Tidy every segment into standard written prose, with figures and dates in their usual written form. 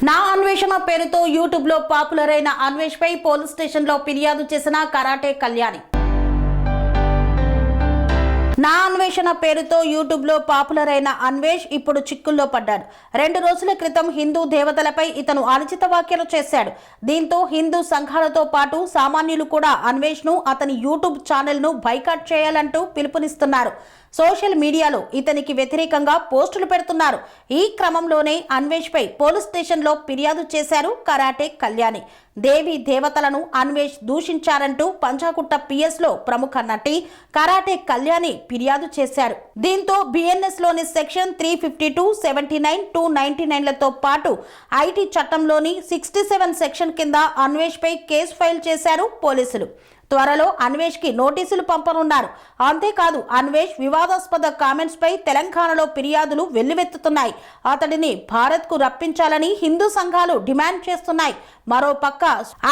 నా అన్వేషణ పేరుతో యూట్యూబ్ లో పాపులర్ అయిన అన్వేష్ పై పోలీస్ స్టేషన్ లో ఫిర్యాదు చేసిన కరాటే కళ్యాణి. నా అన్వేషణ పేరుతో యూట్యూబ్ లో పాపులర్ అయిన అన్వేష్ ఇప్పుడు చిక్కుల్లో పడ్డాడు. 2 రోజుల క్రితం హిందూ దేవతలపై ఇతను అనుచిత వ్యాఖ్యలు చేశాడు. దీంతో హిందూ సంఘాలతో పాటు సామాన్యులు కూడా అన్వేష్ ను అతని యూట్యూబ్ ఛానల్ ను బైకాట్ చేయాలంటూ పిలుపునిస్తున్నారు. సోషల్ మీడియాలో ఇతనికి వ్యతిరేకంగా పోస్టులు పెడుతున్నారు. ఈ క్రమంలోనే అన్వేష్ పై పోలీస్ స్టేషన్ లో ఫిర్యాదు చేశారు కరాటే కళ్యాణి. దేవి దేవతలను అన్వేష్ దూషించారంటూ పంజాగుట్ట పిఎస్ లో ప్రముఖ నటి కరాటే కళ్యాణి ఫిర్యాదు చేశారు. దీంతో బిఎన్ఎస్ లోని సెక్షన్ 352, 79, 299 లతో పాటు ఐటీ చట్టంలోని 67 సెక్షన్ కింద అన్వేష్ పై కేసు ఫైల్ చేశారు పోలీసులు. త్వరలో అన్వేష్ కి నోటీసులు పంపనున్నారు. అంతేకాదు అన్వేష్ వివాదాస్పద కామెంట్స్ పై తెలంగాణలో ఫిర్యాదులు వెల్లువెత్తుతున్నాయి. అతడిని భారత్ కు రప్పించాలని హిందూ సంఘాలు డిమాండ్ చేస్తున్నాయి. మరో పక్క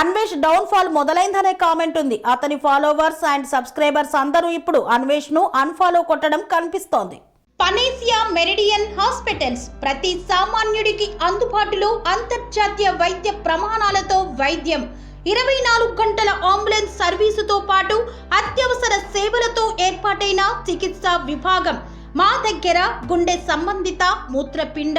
అన్వేష్ డౌన్ ఫాల్ మొదలైందనే కామెంట్ ఉంది. అతని ఫాలోవర్స్ అండ్ సబ్స్క్రైబర్స్ అందరూ ఇప్పుడు అన్వేష్ ను అన్ఫాలో కొట్టడం కనిపిస్తోంది. పనేసియా మెరిడియన్ హాస్పిటల్స్ ప్రతి సామాన్యుడికి అందుబాటులో అంతర్జాతీయ వైద్య ప్రమాణాలతో వైద్యం, 24 గంటల అంబులెన్స్ సర్వీసుతో పాటు అత్యవసర సేవలతో ఏర్పాటైన చికిత్సా విభాగం. మా దగ్గర గుండె సంబంధిత, మూత్రపిండ,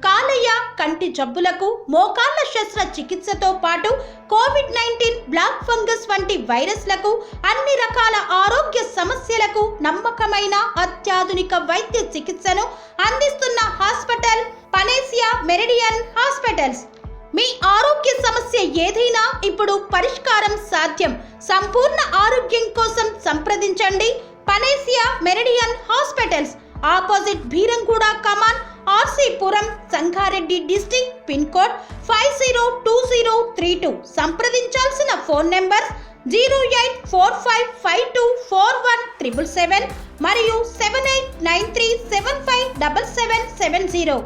కాలేయ, కంటి జబ్బులకు, మోకాళ్ల శస్త్రచికిత్సతో పాటు కోవిడ్-19, బ్లాక్ ఫంగస్ వంటి వైరస్లకు, అన్ని రకాల ఆరోగ్య సమస్యలకు నమ్మకమైన అత్యాధునిక వైద్య చికిత్సను అందిస్తున్న హాస్పిటల్ పనేసియా మెరిడియన్ హాస్పిటల్స్. మీ ఆరోగ్య సమస్య ఏదైనా ఇప్పుడు పరిష్కారం సాధ్యం. సంపూర్ణ ఆరోగ్యం కోసం సంప్రదించండి Panacea Meridian hospitals. Opposite Bheeramguda Kaman, RC Puram, Sangareddy district. Pin code 502032. సంప్రదించాల్సిన ఫోన్ నెంబర్ 0845524177 మరియు 7893757770.